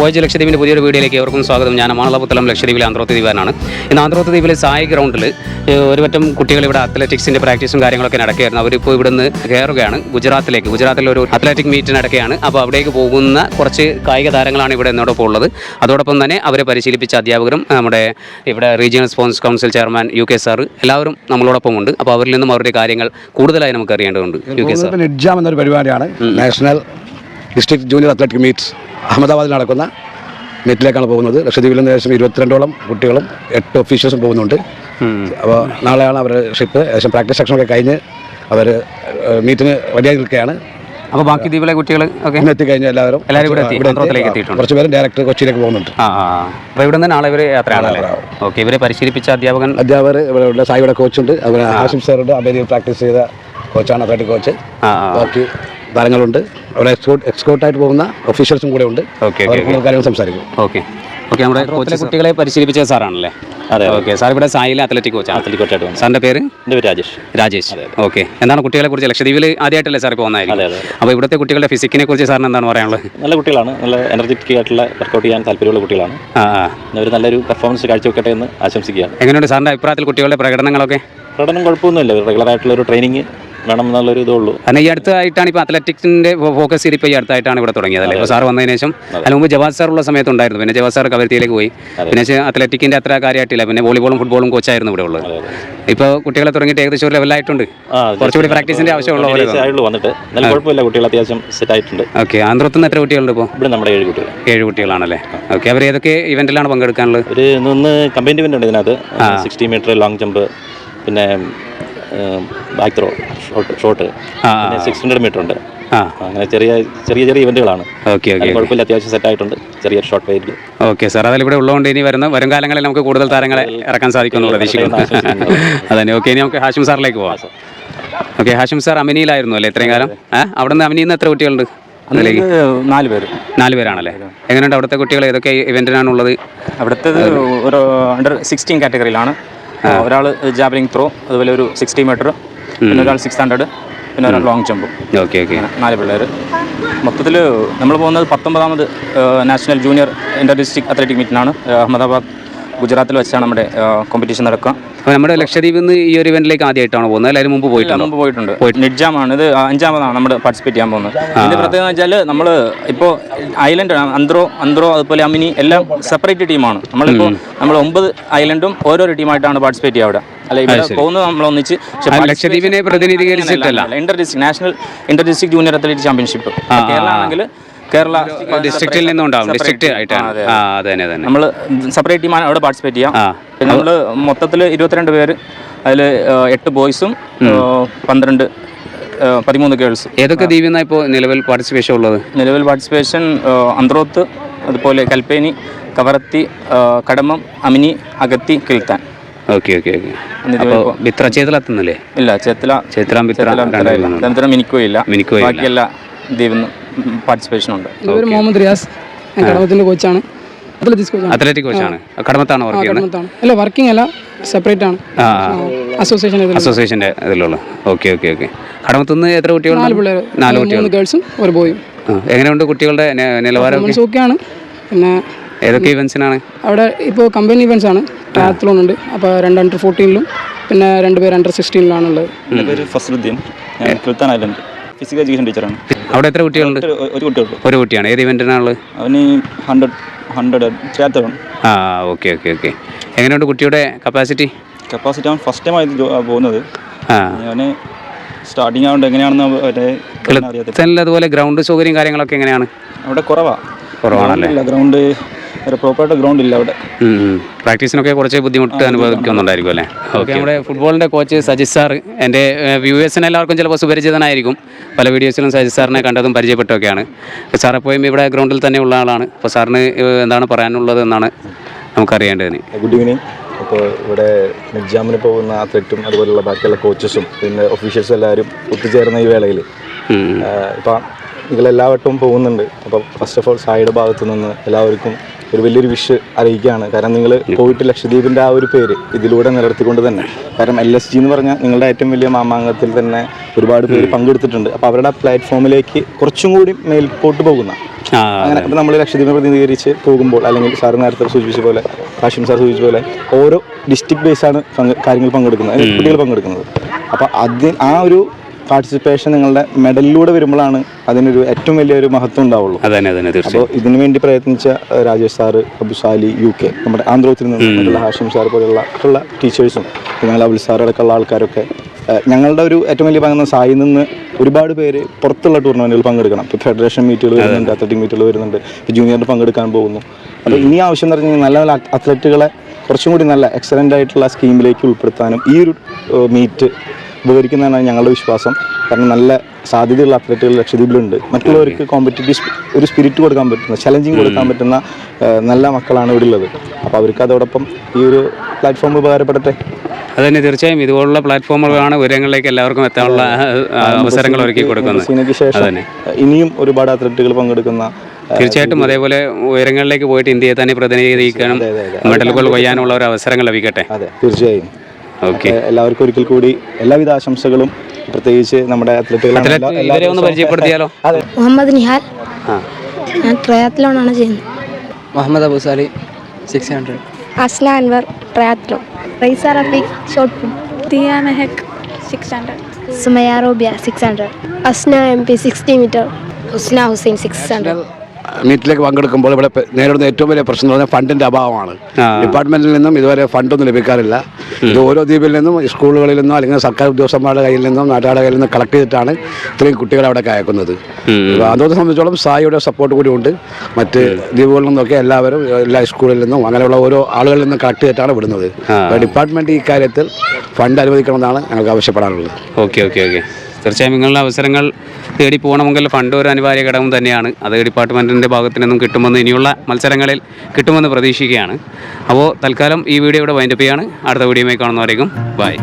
Voyage ലക്ഷദ്വീപിൻ്റെ പുതിയൊരു വീഡിയോയിലേക്ക് ഏവർക്കും സ്വാഗതം. ഞാൻ മാളപുത്തലം ലക്ഷദ്വീപിലെ ആന്ത്രോത്ത് ദ്വീപാനാണ്. ഇന്ന് ആന്ത്രോത്ത് ദ്വീപിലെ സായി ഗ്രൗണ്ടിൽ ഒരുപറ്റം കുട്ടികൾ ഇവിടെ അത്ലറ്റിക്സിൻ്റെ പ്രാക്ടീസും കാര്യങ്ങളൊക്കെ നടക്കുകയായിരുന്നു. അവരിപ്പോൾ ഇവിടുന്ന് കയറുകയാണ് ഗുജറാത്തിലൊരു അത്ലറ്റിക് മീറ്റ് നടക്കുകയാണ്. അപ്പോൾ അവിടേക്ക് പോകുന്ന കുറച്ച് കായിക താരങ്ങളാണ് ഇവിടെ എന്നോടൊപ്പം ഉള്ളത്. അതോടൊപ്പം തന്നെ അവരെ പരിശീലിപ്പിച്ച അധ്യാപകരും നമ്മുടെ ഇവിടെ regional sports council chairman UK sir എല്ലാവരും നമ്മളോടൊപ്പം ഉണ്ട്. അപ്പോൾ അവരിൽ നിന്നും അവരുടെ കാര്യങ്ങൾ കൂടുതലായി നമുക്ക് അറിയേണ്ടതുണ്ട്. UK സാർ, നിഡ്ജാം എന്നൊരു പരിപാടിയാണ് national district junior athletic meet അഹമ്മദാബാദിൽ നടക്കുന്ന മീറ്റിലേക്കാണ് പോകുന്നത്. ലക്ഷദ്വീപിൽ നിന്ന് ഏകദേശം 22ഓളം കുട്ടികളും 8 ഒഫീഷ്യൽസും പോകുന്നുണ്ട്. അപ്പോൾ നാളെയാണ് അവരുടെ ഷിപ്പ്. ഏകദേശം പ്രാക്ടീസ് സെക്ഷനൊക്കെ കഴിഞ്ഞ് അവർ മീറ്റിന് റെഡിയായി നിൽക്കുകയാണ്. അപ്പോൾ ബാക്കി ദ്വീപിലെ കുട്ടികൾ ഇന്ന് എത്തിക്കഴിഞ്ഞാൽ എല്ലാവരും കുറച്ച് പേര് ഡയറക്റ്റ് കൊച്ചിയിലേക്ക് പോകുന്നുണ്ട്. അപ്പോൾ ഇവിടെ നിന്ന് നാളെ ഇവർ യാത്രയാണല്ലേ? ഓക്കെ. ഇവരെ പരിശീലിപ്പിച്ച അധ്യാപകർ ഇവിടെ സായിയുടെ കോച്ചുണ്ട്, അതുപോലെ ഹാഷിം സാറുണ്ട്, അബേരിയിൽ പ്രാക്ടീസ് ചെയ്ത കോച്ചാണ് അത്ലറ്റിക് കോച്ച്. ബാക്കി താരങ്ങളുണ്ട്, അവിടെ എക്സ്കോർട്ടായിട്ട് പോകുന്ന ഒഫീഷ്യൽസും കൂടെ ഉണ്ട്. കാര്യങ്ങൾ സംസാരിക്കും. ഓക്കെ. നമ്മുടെ കോച്ചിലെ കുട്ടികളെ പരിശീലിപ്പിച്ച സാറാണല്ലേ? അതെ. ഓക്കെ. സാർ ഇവിടെ സായിലെ അത്ലറ്റിക് കോച്ചായിട്ട്. സാറിൻ്റെ പേര്? എൻ്റെ പേര് രാജേഷ്. ഓക്കെ. എന്താണ് കുട്ടികളെ കുറിച്ച്? ലക്ഷദ്വീപിൽ ആദ്യമായിട്ടല്ലേ സാർ പോകുന്നതായിരിക്കും? അപ്പോൾ ഇവിടുത്തെ കുട്ടികളുടെ ഫിസിക്കിനെ കുറിച്ച് സാറിന് എന്താണ് പറയാനുള്ളത്? നല്ല കുട്ടികളാണ്, നല്ല എനർജറ്റിക് ആയിട്ടുള്ള വർക്കൗട്ട് ചെയ്യാൻ താല്പര്യമുള്ള കുട്ടികളാണ്. അവർ നല്ലൊരു പെർഫോമൻസ് കാഴ്ചവെക്കട്ടെ എന്ന് ആശംസിക്കുകയാണ്. എങ്ങനെയുണ്ട് സാറിൻ്റെ അഭിപ്രായത്തിൽ കുട്ടികളുടെ പ്രകടനങ്ങളൊക്കെ? പ്രകടനം കുഴപ്പമൊന്നുമില്ല, റെഗുലറായിട്ടുള്ള ഒരു ട്രെയിനിങ് വേണം എന്നുള്ളൊരു ഇതുള്ളൂ. കാരണം ഈ അടുത്തായിട്ടാണ് ഇപ്പോൾ അത്ലറ്റിക്സിൻ്റെ ഫോക്കസ് ഇപ്പോൾ ഈ അടുത്തായിട്ടാണ് ഇവിടെ തുടങ്ങിയതല്ലേ? ഇപ്പോൾ സാർ വന്നതിന് ശേഷം അതിന് മുമ്പ് ജവാദ് സാർ ഉള്ള സമയത്ത് ഉണ്ടായിരുന്നു. പിന്നെ ജവാദ് സാർ കവരത്തിയിലേക്ക് പോയി. പിന്നെ അത്ലറ്റിക്കിൻ്റെ അത്ര കാര്യമായിട്ടില്ല. പിന്നെ വോളിബോളും ഫുട്ബോളും കോച്ചായിരുന്നു ഇവിടെ ഉള്ളത്. ഇപ്പോൾ കുട്ടികളെ തുടങ്ങിയിട്ട് ഏകദേശം ഒരു ലെവലായിട്ടുണ്ട്. കുറച്ചുകൂടി പ്രാക്ടീസിൻ്റെ ആവശ്യമുള്ള വന്നിട്ട് നല്ല കുഴപ്പമില്ല, കുട്ടികൾ അത്യാവശ്യം സെറ്റ് ആയിട്ടുണ്ട്. ഓക്കെ. ആന്ധ്രത്തിൽ നിന്ന് എത്ര കുട്ടികളുണ്ട് ഇപ്പോൾ? ഇവിടെ നമ്മുടെ 7 കുട്ടികളാണല്ലേ? ഓക്കെ. അവർ ഏതൊക്കെ ഇവന്റിലാണ് പങ്കെടുക്കാനുള്ളത്? ഒരു ഇന്ന് കമ്പൈൻഡ് ഇവന്റ് ഉണ്ട് ഇതിനകത്ത്. 60 മീറ്റർ ലോങ് ജമ്പ്, പിന്നെ ബാക്ക് ത്രോ, ഷോട്ട്, പിന്നെ 600 മീറ്റർ ഉണ്ട്. അങ്ങനെ ചെറിയ ഇവന്റുകളാണ്. ഓക്കെ. കുഴപ്പമില്ല, അത്യാവശ്യം സെറ്റ് ആയിട്ടുണ്ട് ചെറിയ ഷോർട്ട് വെയിറ്റിൽ. ഓക്കെ സാർ, അതിലിവിടെ ഉള്ളതുകൊണ്ട് ഇനി വരും കാലങ്ങളിൽ നമുക്ക് കൂടുതൽ താരങ്ങളെ ഇറക്കാൻ സാധിക്കുമെന്ന് പ്രതീക്ഷിക്കുന്നു. അതന്നെ. ഓക്കെ. ഇനി നമുക്ക് ഹാഷിം സാറിലേക്ക് പോവാം. ഓക്കെ. ഹാഷിം സാർ അമിനിയിലായിരുന്നു അല്ലേ ഇത്രയും കാലം? അവിടെ നിന്ന് അമിനിയിൽ നിന്ന് എത്ര കുട്ടികളുണ്ട്? 4 പേരാണല്ലേ? എങ്ങനെയുണ്ട് അവിടുത്തെ കുട്ടികൾ? ഏതൊക്കെ ഇവന്റിനാണുള്ളത്? അവിടുത്തെ ഒരു അണ്ടർ 16 കാറ്റഗറിയിലാണ്. ഒരാൾ ജാവലിംഗ് ത്രോ, അതുപോലെ ഒരു 60 മീറ്റർ, പിന്നെ ഒരാൾ 600, പിന്നെ ഒരാൾ ലോങ് ജമ്പും. ഓക്കെ. 4 പിള്ളേർ. മൊത്തത്തിൽ നമ്മൾ പോകുന്നത് 19ാമത് നാഷണൽ ജൂനിയർ ഇൻ്റർ ഡിസ്ട്രിക്ട് അത്ലറ്റിക് മീറ്റിനാണ്. അഹമ്മദാബാദ് ഗുജറാത്തിൽ വെച്ചാണ് നമ്മുടെ കോമ്പറ്റീഷൻ നടക്കുക. അപ്പോൾ നമ്മുടെ ലക്ഷദ്വീപിൽ നിന്ന് ഈ ഒരു ഇവന്റിലേക്ക് ആദ്യമായിട്ടാണ് പോകുന്നത്? അതിന് മുമ്പ് പോയിട്ടുണ്ട്. നിഡ്ജാമാണ് ഇത് 5ാമതാണ് നമ്മൾ പാർട്ടിസിപ്പേറ്റ് ചെയ്യാൻ പോകുന്നത്. ഇതിൻ്റെ പ്രത്യേകത എന്ന് വെച്ചാൽ നമ്മൾ ഇപ്പോൾ ഐലൻഡ് അന്ത്രോ അതുപോലെ അമിനി എല്ലാം സെപ്പറേറ്റ് ടീമാണ്. നമ്മൾ 9 ഐലൻഡും ഓരോരോ ടീമായിട്ടാണ് പാർട്ടിസിപ്പേറ്റ് ചെയ്യുക അവിടെ. അല്ല, ഇവിടെ പോകുന്നത് നമ്മളൊന്നിച്ച് ലക്ഷദ്വീപിനെ പ്രതിനിധീകരിച്ചിട്ടല്ല. National inter district junior athletic championship Kerala ആണെങ്കിൽ കേരള ഡിസ്ട്രിക്റ്റിൽ നിന്നുണ്ടാവും. ഡിസ്ട്രിക്റ്റ് ആയിട്ടാണ്. നമ്മൾ സെപ്പറേറ്റ് ടീമാണ് അവിടെ പാർട്ടിസിപ്പേറ്റ് ചെയ്യാം. പിന്നെ നമ്മൾ മൊത്തത്തിൽ 22 പേര്, അതിൽ 8 ബോയ്സും 13 ഗേൾസ്. ഏതൊക്കെ ദ്വീപിൽ നിന്നാണ് ഇപ്പോൾ നിലവിൽ പാർട്ടിസിപ്പേഷൻ ഉള്ളത്? നിലവിൽ പാർട്ടിസിപ്പേഷൻ അന്ത്രോത്ത്, അതുപോലെ കൽപ്പേനി, കവരത്തി, കടമം, അമിനി, അഗത്തി, കിൽത്താൻ. ഓക്കെ. ബിത്ര ചേത്തിലെത്തുന്നില്ലേ? ഇല്ല, ചേത്തില മിനിക്കോ ഇല്ല. ബാക്കിയെല്ലാ ദ്വീപിൽ നിന്ന് പാർട്ടിസിപ്പേഷൻ ഉണ്ട്. മുഹമ്മദ് റിയാസ്, കടമത്തിന്റെ കോച്ചാണ്, അത്ലറ്റിക് കോച്ചാണ്. കടമത്താണോ വർക്ക് ചെയ്യുന്നത്? അല്ല, വർക്കിംഗ് അല്ല, സെപ്പറേറ്റ് ആണ്. അസോസിയേഷന്റെ ഇതിലുള്ള. ഓക്കെ. കടമത്തുനിന്ന് എത്ര കുട്ടികൾ? 4 കുട്ടികൾ, 3 ഗേൾസും 1 ബോയും. എങ്ങനെയുണ്ട് കുട്ടികളുടെ നിലവാരം? ഓക്കെയാണ്. പിന്നെ ഏതൊക്കെ ഇവന്റ്സിനാണ് അവിടെ? ഇപ്പോൾ കമ്പനി ഇവന്റ്സ് ആണ്. ട്രയാത്ലോൺ ഉണ്ട്. അപ്പോൾ 2 under-14 പിന്നെ 2 പേര് under-16 എൻ്റെ പേര് ഫസ്റുദ്ദീൻ, കിൽത്താൻ ഐലൻഡ് ഫിസിക്കൽ എഡ്യൂക്കേഷൻ ടീച്ചറാണ്. അവിടെ എത്ര കുട്ടികളുണ്ട്? ഒരു കുട്ടിയാണ്. ഏത് ഇവന്റിനാണുള്ളത്? അവന് 100 triathlon. ഓക്കെ. എങ്ങനെയുണ്ട് കുട്ടിയുടെ കപ്പാസിറ്റി? അവൻ ഫസ്റ്റ് ടൈം ആയിട്ട് പോകുന്നത്. അവന് സ്റ്റാർട്ടിങ് ആവുന്നത് എങ്ങനെയാണെന്ന് അതുപോലെ ഗ്രൗണ്ട് സൗകര്യം കാര്യങ്ങളൊക്കെ എങ്ങനെയാണ്? അവിടെ കുറവാണല്ലേ? ഗ്രൗണ്ട് പ്രോപ്പറായിട്ട് ഗ്രൗണ്ട് ഇല്ല അവിടെ. പ്രാക്ടീസിനൊക്കെ കുറച്ച് ബുദ്ധിമുട്ട് അനുഭവിക്കുന്നുണ്ടായിരിക്കും അല്ലേ? ഓക്കെ. നമ്മുടെ ഫുട്ബോളിൻ്റെ കോച്ച് സജിത് സാർ എൻ്റെ വ്യൂവേഴ്സിന് എല്ലാവർക്കും ചിലപ്പോൾ സുപരിചിതനായിരിക്കും. പല വീഡിയോസിലും സജിത് സാറിനെ കണ്ടതും പരിചയപ്പെട്ടൊക്കെയാണ്. സാർ എപ്പോഴും ഇവിടെ ഗ്രൗണ്ടിൽ തന്നെ ഉള്ള ആളാണ്. അപ്പോൾ സാറിന് എന്താണ് പറയാനുള്ളത് എന്നാണ് നമുക്കറിയേണ്ടത്. Good evening. അപ്പോൾ ഇവിടെ നിഡ്ജാമിന് പോകുന്ന അത്ലറ്റും അതുപോലുള്ള ബാക്കിയുള്ള കോച്ചസും പിന്നെ ഒഫീഷ്യൽസും എല്ലാവരും ഒത്തുചേർന്ന ഈ വേളയിൽ ഇപ്പം നിങ്ങൾ എല്ലാ വട്ടവും പോകുന്നുണ്ട്. അപ്പോൾ ഫസ്റ്റ് ഓഫ് ഓൾ സായിയുടെ ഭാഗത്തു നിന്ന് എല്ലാവർക്കും ഒരു വലിയൊരു വിഷ് അറിയിക്കുകയാണ്. കാരണം നിങ്ങൾ പോയിട്ട് ലക്ഷദ്വീപിൻ്റെ ആ ഒരു പേര് ഇതിലൂടെ നിലനിർത്തിക്കൊണ്ട് തന്നെ, കാരണം LSG എന്ന് പറഞ്ഞാൽ നിങ്ങളുടെ ഏറ്റവും വലിയ മാമാങ്കത്തിൽ തന്നെ ഒരുപാട് പേര് പങ്കെടുത്തിട്ടുണ്ട്. അപ്പോൾ അവരുടെ പ്ലാറ്റ്ഫോമിലേക്ക് കുറച്ചും കൂടി മേൽപോട്ട് പോകുന്ന അങ്ങനെ അപ്പോൾ നമ്മൾ ലക്ഷദ്വീപിനെ പ്രതിനിധീകരിച്ച് പോകുമ്പോൾ, അല്ലെങ്കിൽ സാർ നേരത്തെ സൂചിപ്പിച്ച പോലെ, ഹാഷിം സാർ സൂചിപ്പിച്ച പോലെ, ഓരോ ഡിസ്ട്രിക്ട് ബേസാണ് കാര്യങ്ങൾ പങ്കെടുക്കുന്നത്, കുട്ടികൾ പങ്കെടുക്കുന്നത്. അപ്പോൾ ആ ഒരു പാർട്ടിസിപ്പേഷൻ നിങ്ങളുടെ മെഡലിലൂടെ വരുമ്പോഴാണ് അതിനൊരു ഏറ്റവും വലിയൊരു മഹത്വം ഉണ്ടാവുള്ളൂ. അപ്പോൾ ഇതിനു വേണ്ടി പ്രയത്നിച്ച രാജേഷ് സാറ്, അബുസാലി UK, നമ്മുടെ ആന്ധ്രോത്തിൽ നിന്നുള്ള ഹാഷിം സാർ പോലെയുള്ള ടീച്ചേഴ്സും, ഞങ്ങൾ അബുൽ സാർ അടക്കമുള്ള ആൾക്കാരൊക്കെ, ഞങ്ങളുടെ ഒരു ഏറ്റവും വലിയ പങ്കെന്ന സായിൽ നിന്ന് ഒരുപാട് പേര് പുറത്തുള്ള ടൂർണമെൻറ്റുകൾ പങ്കെടുക്കണം. ഇപ്പോൾ ഫെഡറേഷൻ മീറ്റുകൾ വരുന്നുണ്ട്, അത്ലറ്റിക് മീറ്റുകൾ വരുന്നുണ്ട്, ഇപ്പോൾ ജൂനിയറിൽ പങ്കെടുക്കാൻ പോകുന്നു. അപ്പോൾ ഇനി ആവശ്യം എന്ന് പറഞ്ഞു കഴിഞ്ഞാൽ നല്ല നല്ല അത്ലറ്റുകളെ കുറച്ചും കൂടി നല്ല എക്സലൻ്റ് ആയിട്ടുള്ള സ്കീമിലേക്ക് ഉൾപ്പെടുത്താനും ഈ ഒരു മീറ്റ് ഉപകരിക്കുന്നതാണ് ഞങ്ങളുടെ വിശ്വാസം. കാരണം നല്ല സാധ്യതയുള്ള അത്ലറ്റുകൾ ലക്ഷദ്വീപിലുണ്ട്. മറ്റുള്ളവർക്ക് കോമ്പറ്റീറ്റീവ് ഒരു സ്പിരിറ്റ് കൊടുക്കാൻ പറ്റുന്ന, ചലഞ്ചിങ് കൊടുക്കാൻ പറ്റുന്ന നല്ല മക്കളാണ് ഇവിടെ ഉള്ളത്. അപ്പോൾ അവർക്ക് അതോടൊപ്പം ഈ ഒരു പ്ലാറ്റ്ഫോം ഉപകാരപ്പെടട്ടെ. അതുതന്നെ, തീർച്ചയായും ഇതുപോലുള്ള പ്ലാറ്റ്ഫോമുകളാണ് ഉയരങ്ങളിലേക്ക് എല്ലാവർക്കും എത്താനുള്ള അവസരങ്ങൾ ഒരുക്കി കൊടുക്കുന്നത്. ഇതിനൊക്കെ ശേഷം ഇനിയും ഒരുപാട് അത്ലറ്റുകൾ പങ്കെടുക്കുന്ന, തീർച്ചയായിട്ടും അതേപോലെ ഉയരങ്ങളിലേക്ക് പോയിട്ട് ഇന്ത്യയെ തന്നെ പ്രതിനിധീകരിക്കാനും മെഡലുകൾ കൊയ്യാനുള്ള ഒരു അവസരങ്ങൾ ലഭിക്കട്ടെ. അതെ, തീർച്ചയായും. ഓക്കെ, എല്ലാവർക്കും ഒരിക്കൽ കൂടി എല്ലാവിധ ആശംസകളും, പ്രത്യേകിച്ച് നമ്മുടെ ഇവരെ ഒന്ന് പരിചയപ്പെടുത്തിയാലോ? മുഹമ്മദ് നിഹാൽ, ഞാൻ ട്രയാത്ലോണാണ് ചെയ്യുന്നത്. Muhammad Abusali 600. Asna Anwar triathlon. Raisa Rafeeq shot put. Diya Mehak 600. Sumaya Robiya 600. Asna MP 60 metre. Husna Hussain 600. മീറ്റിലേക്ക് പങ്കെടുക്കുമ്പോൾ ഇവിടെ നേരിടുന്ന ഏറ്റവും വലിയ പ്രശ്നം എന്ന് പറഞ്ഞാൽ ഫണ്ടിൻ്റെ അഭാവമാണ്. ഡിപ്പാർട്ട്മെൻറ്റിൽ നിന്നും ഇതുവരെ ഫണ്ടൊന്നും ലഭിക്കാറില്ല. ഇത് ഓരോ ദ്വീപിൽ നിന്നും, സ്കൂളുകളിൽ നിന്നോ അല്ലെങ്കിൽ സർക്കാർ ഉദ്യോഗസ്ഥന്മാരുടെ കയ്യിൽ നിന്നും നാട്ടുകാരുടെ കയ്യിൽ നിന്നും കളക്ട് ചെയ്തിട്ടാണ് ഇത്രയും കുട്ടികളെ അവിടെ അയക്കുന്നത്. അതോടെ സംബന്ധിച്ചോളം സായിയുടെ സപ്പോർട്ട് കൂടി ഉണ്ട്. മറ്റ് ദ്വീപുകളിൽ നിന്നൊക്കെ എല്ലാവരും എല്ലാ സ്കൂളിൽ നിന്നും അങ്ങനെയുള്ള ഓരോ ആളുകളിൽ നിന്നും കളക്ട് ചെയ്തിട്ടാണ് വിടുന്നത്. ഡിപ്പാർട്ട്മെൻറ്റ് ഈ കാര്യത്തിൽ ഫണ്ട് അനുവദിക്കണമെന്നാണ് ഞങ്ങൾക്ക് ആവശ്യപ്പെടാനുള്ളത്. ഓക്കെ, തീർച്ചയായും നിങ്ങളുടെ അവസരങ്ങൾ തേടി പോകണമെങ്കിൽ ഫണ്ട് ഒരു അനിവാര്യ ഘടകം തന്നെയാണ്. അത് ഡിപ്പാർട്ട്മെൻറ്റിൻ്റെ ഭാഗത്തു നിന്നും കിട്ടുമെന്ന്, ഇനിയുള്ള മത്സരങ്ങളിൽ കിട്ടുമെന്ന് പ്രതീക്ഷിക്കുകയാണ്. അപ്പോൾ തൽക്കാലം ഈ വീഡിയോ ഇവിടെ വൈൻഡപ്പ് ചെയ്യാണ്. അടുത്ത വീഡിയോയുമായി കാണുന്നവരേക്കും ബൈ.